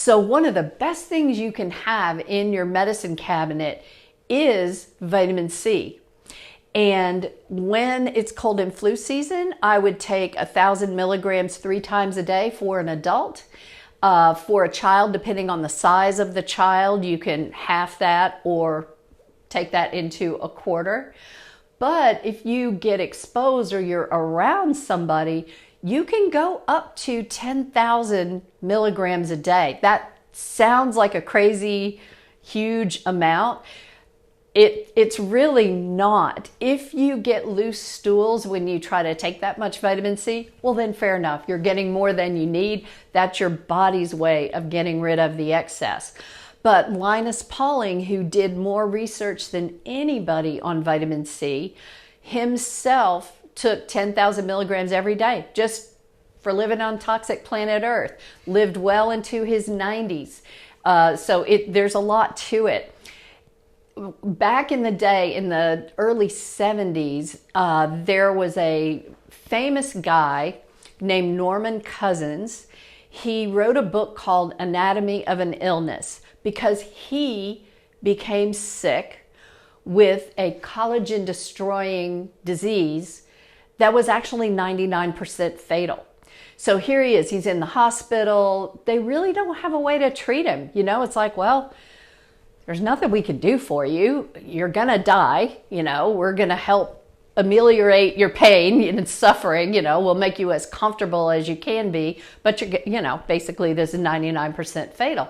So one of the best things you can have in your medicine cabinet is vitamin C. And when it's cold and flu season, I would take 1,000 milligrams 3 times a day for an adult. For a child, depending on the size of the child, you can half that or take that into a quarter. But if you get exposed or you're around somebody, you can go up to 10,000 milligrams a day. That sounds like a crazy, huge amount. It's really not. If you get loose stools when you try to take that much vitamin C, well then fair enough. You're getting more than you need. That's your body's way of getting rid of the excess. But Linus Pauling, who did more research than anybody on vitamin C, himself took 10,000 milligrams every day just for living on toxic planet Earth. Lived well into his 90s. So there's a lot to it. Back in the day, in the early 70s, there was a famous guy named Norman Cousins. He wrote a book called Anatomy of an Illness because he became sick with a collagen-destroying disease that was actually 99% fatal. So here he is, he's in the hospital. They really don't have a way to treat him. You know, it's like, well, there's nothing we can do for you. You're gonna die, you know, we're gonna help ameliorate your pain and suffering, you know, we'll make you as comfortable as you can be, but you know, basically this is 99% fatal.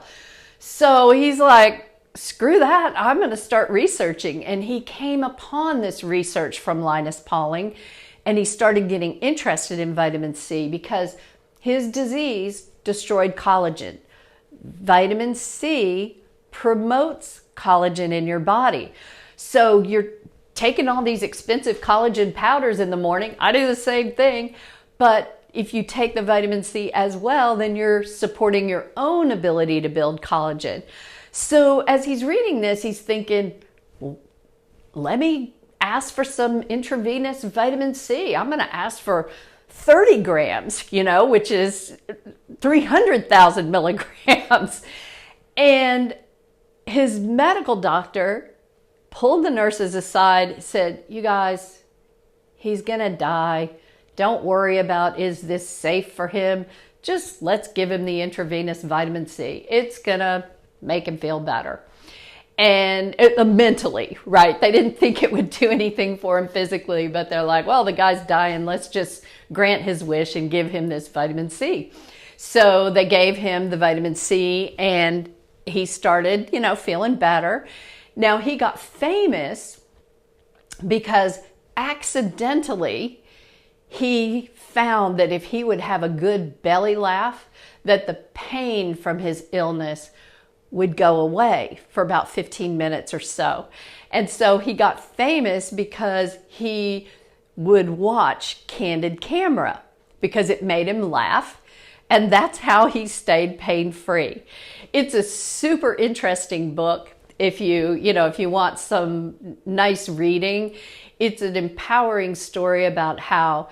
So he's like, screw that, I'm gonna start researching. And he came upon this research from Linus Pauling, and he started getting interested in vitamin C because his disease destroyed collagen. Vitamin C promotes collagen in your body. So you're taking all these expensive collagen powders in the morning. I do the same thing, but if you take the vitamin C as well, then you're supporting your own ability to build collagen. So as he's reading this, he's thinking, well, let me ask for some intravenous vitamin C. I'm going to ask for 30 grams, you know, which is 300,000 milligrams. And his medical doctor pulled the nurses aside, said, you guys, he's gonna die. Don't worry about, is this safe for him? Just let's give him the intravenous vitamin C. It's gonna make him feel better. And mentally, right? They didn't think it would do anything for him physically, but they're like, well, the guy's dying. Let's just grant his wish and give him this vitamin C. So they gave him the vitamin C and he started, you know, feeling better. Now he got famous because accidentally he found that if he would have a good belly laugh, that the pain from his illness would go away for about 15 minutes or so. And so he got famous because he would watch Candid Camera because it made him laugh. And that's how he stayed pain-free. It's a super interesting book. If you want some nice reading, it's an empowering story about how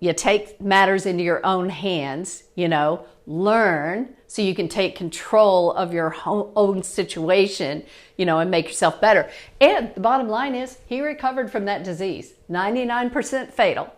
you take matters into your own hands, you know, learn so you can take control of your own situation, you know, and make yourself better. And the bottom line is he recovered from that disease, 99% fatal.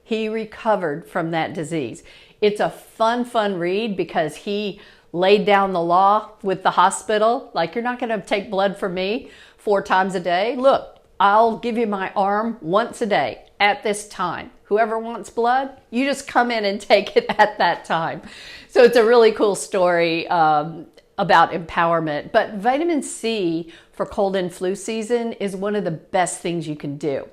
He recovered from that disease. It's a fun read because he laid down the law with the hospital. Like, you're not going to take blood from me 4 times a day. Look, I'll give you my arm once a day at this time. Whoever wants blood, you just come in and take it at that time. So it's a really cool story about empowerment. But vitamin C for cold and flu season is one of the best things you can do.